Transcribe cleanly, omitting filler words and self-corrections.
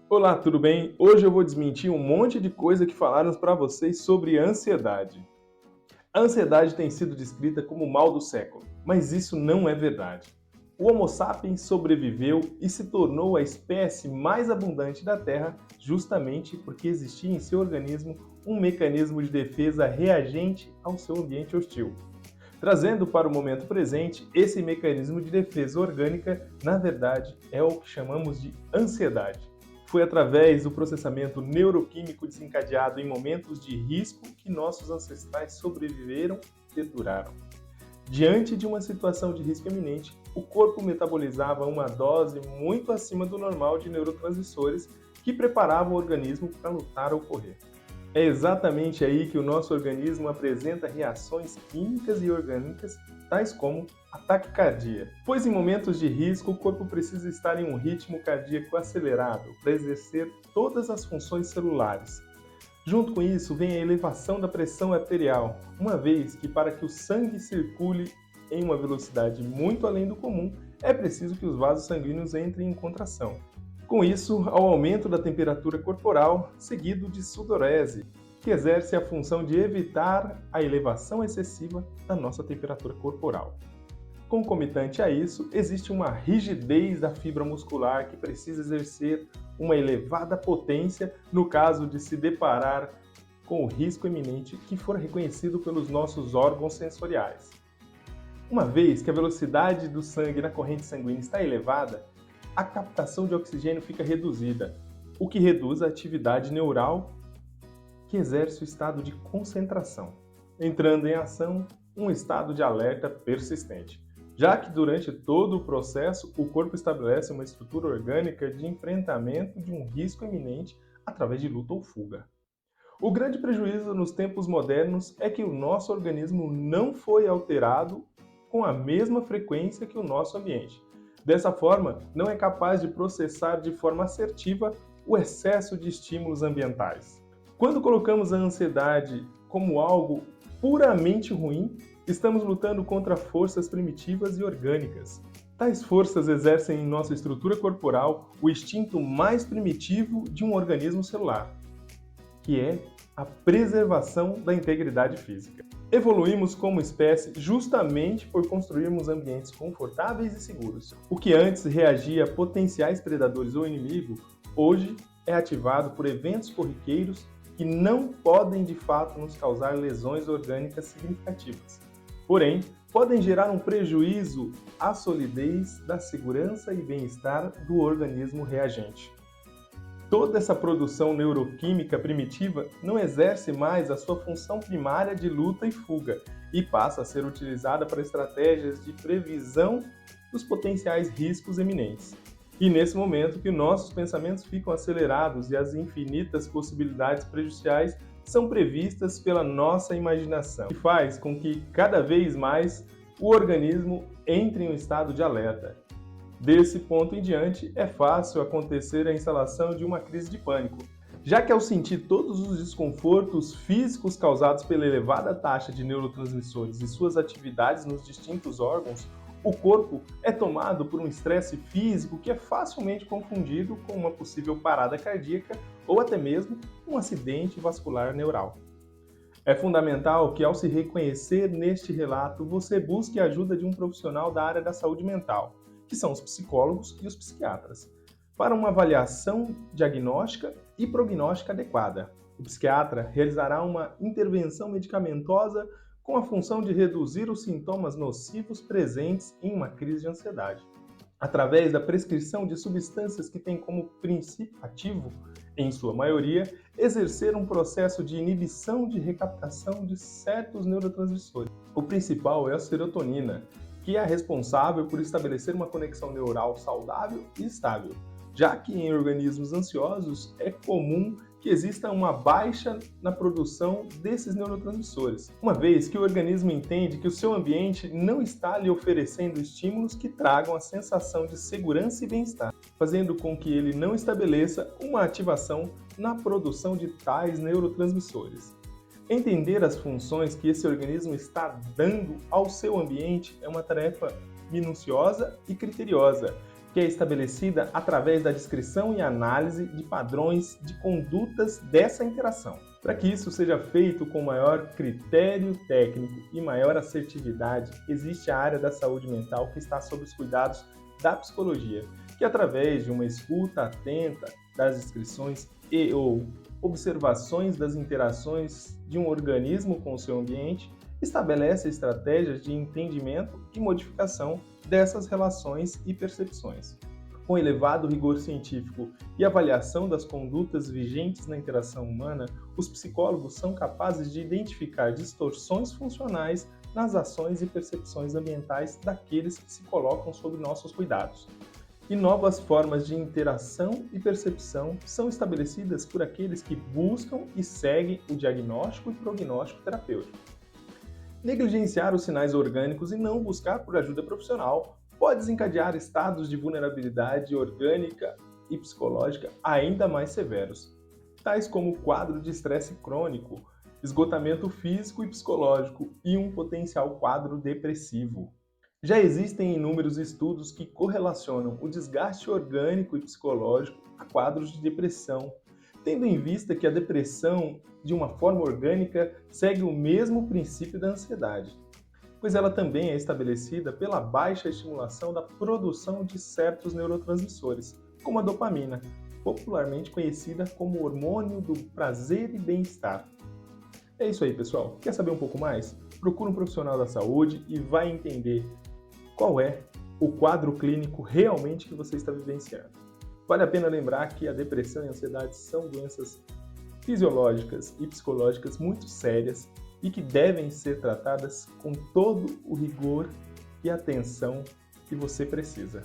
Olá, tudo bem? Hoje eu vou desmentir um monte de coisa que falaram para vocês sobre ansiedade. A ansiedade tem sido descrita como o mal do século, mas isso não é verdade. O Homo sapiens sobreviveu e se tornou a espécie mais abundante da Terra justamente porque existia em seu organismo um mecanismo de defesa reagente ao seu ambiente hostil. Trazendo para o momento presente, esse mecanismo de defesa orgânica, na verdade, é o que chamamos de ansiedade. Foi através do processamento neuroquímico desencadeado em momentos de risco que nossos ancestrais sobreviveram e perduraram. Diante de uma situação de risco iminente, o corpo metabolizava uma dose muito acima do normal de neurotransmissores que preparavam o organismo para lutar ou correr. É exatamente aí que o nosso organismo apresenta reações químicas e orgânicas, tais como a taquicardia, pois em momentos de risco o corpo precisa estar em um ritmo cardíaco acelerado para exercer todas as funções celulares. Junto com isso vem a elevação da pressão arterial, uma vez que para que o sangue circule em uma velocidade muito além do comum, é preciso que os vasos sanguíneos entrem em contração. Com isso, ao aumento da temperatura corporal, seguido de sudorese, que exerce a função de evitar a elevação excessiva da nossa temperatura corporal. Concomitante a isso, existe uma rigidez da fibra muscular que precisa exercer uma elevada potência no caso de se deparar com o risco iminente que for reconhecido pelos nossos órgãos sensoriais. Uma vez que a velocidade do sangue na corrente sanguínea está elevada, a captação de oxigênio fica reduzida, o que reduz a atividade neural que exerce o estado de concentração, entrando em ação um estado de alerta persistente, já que durante todo o processo o corpo estabelece uma estrutura orgânica de enfrentamento de um risco iminente através de luta ou fuga. O grande prejuízo nos tempos modernos é que o nosso organismo não foi alterado com a mesma frequência que o nosso ambiente. Dessa forma, não é capaz de processar de forma assertiva o excesso de estímulos ambientais. Quando colocamos a ansiedade como algo puramente ruim, estamos lutando contra forças primitivas e orgânicas. Tais forças exercem em nossa estrutura corporal o instinto mais primitivo de um organismo celular, que é a preservação da integridade física. Evoluímos como espécie justamente por construirmos ambientes confortáveis e seguros. O que antes reagia a potenciais predadores ou inimigos, hoje é ativado por eventos corriqueiros que não podem de fato nos causar lesões orgânicas significativas. Porém, podem gerar um prejuízo à solidez da segurança e bem-estar do organismo reagente. Toda essa produção neuroquímica primitiva não exerce mais a sua função primária de luta e fuga e passa a ser utilizada para estratégias de previsão dos potenciais riscos iminentes. E nesse momento que nossos pensamentos ficam acelerados e as infinitas possibilidades prejudiciais são previstas pela nossa imaginação, que faz com que cada vez mais o organismo entre em um estado de alerta. Desse ponto em diante, é fácil acontecer a instalação de uma crise de pânico, já que ao sentir todos os desconfortos físicos causados pela elevada taxa de neurotransmissores e suas atividades nos distintos órgãos, o corpo é tomado por um estresse físico que é facilmente confundido com uma possível parada cardíaca ou até mesmo um acidente vascular neural. É fundamental que, ao se reconhecer neste relato, você busque a ajuda de um profissional da área da saúde mental, que são os psicólogos e os psiquiatras, para uma avaliação diagnóstica e prognóstica adequada. O psiquiatra realizará uma intervenção medicamentosa com a função de reduzir os sintomas nocivos presentes em uma crise de ansiedade, através da prescrição de substâncias que têm como princípio ativo, em sua maioria, exercer um processo de inibição de recaptação de certos neurotransmissores. O principal é a serotonina, que é responsável por estabelecer uma conexão neural saudável e estável, já que em organismos ansiosos é comum que exista uma baixa na produção desses neurotransmissores, uma vez que o organismo entende que o seu ambiente não está lhe oferecendo estímulos que tragam a sensação de segurança e bem-estar, fazendo com que ele não estabeleça uma ativação na produção de tais neurotransmissores. Entender as funções que esse organismo está dando ao seu ambiente é uma tarefa minuciosa e criteriosa, que é estabelecida através da descrição e análise de padrões de condutas dessa interação. Para que isso seja feito com maior critério técnico e maior assertividade, existe a área da saúde mental que está sob os cuidados da psicologia, que através de uma escuta atenta das descrições e/ou observações das interações de um organismo com o seu ambiente, estabelece estratégias de entendimento e modificação dessas relações e percepções. Com elevado rigor científico e avaliação das condutas vigentes na interação humana, os psicólogos são capazes de identificar distorções funcionais nas ações e percepções ambientais daqueles que se colocam sob nossos cuidados. E novas formas de interação e percepção são estabelecidas por aqueles que buscam e seguem o diagnóstico e prognóstico terapêutico. Negligenciar os sinais orgânicos e não buscar por ajuda profissional pode desencadear estados de vulnerabilidade orgânica e psicológica ainda mais severos, tais como o quadro de estresse crônico, esgotamento físico e psicológico e um potencial quadro depressivo. Já existem inúmeros estudos que correlacionam o desgaste orgânico e psicológico a quadros de depressão, tendo em vista que a depressão, de uma forma orgânica, segue o mesmo princípio da ansiedade, pois ela também é estabelecida pela baixa estimulação da produção de certos neurotransmissores, como a dopamina, popularmente conhecida como hormônio do prazer e bem-estar. É isso aí, pessoal. Quer saber um pouco mais? Procura um profissional da saúde e vai entender qual é o quadro clínico realmente que você está vivenciando. Vale a pena lembrar que a depressão e a ansiedade são doenças fisiológicas e psicológicas muito sérias e que devem ser tratadas com todo o rigor e atenção que você precisa.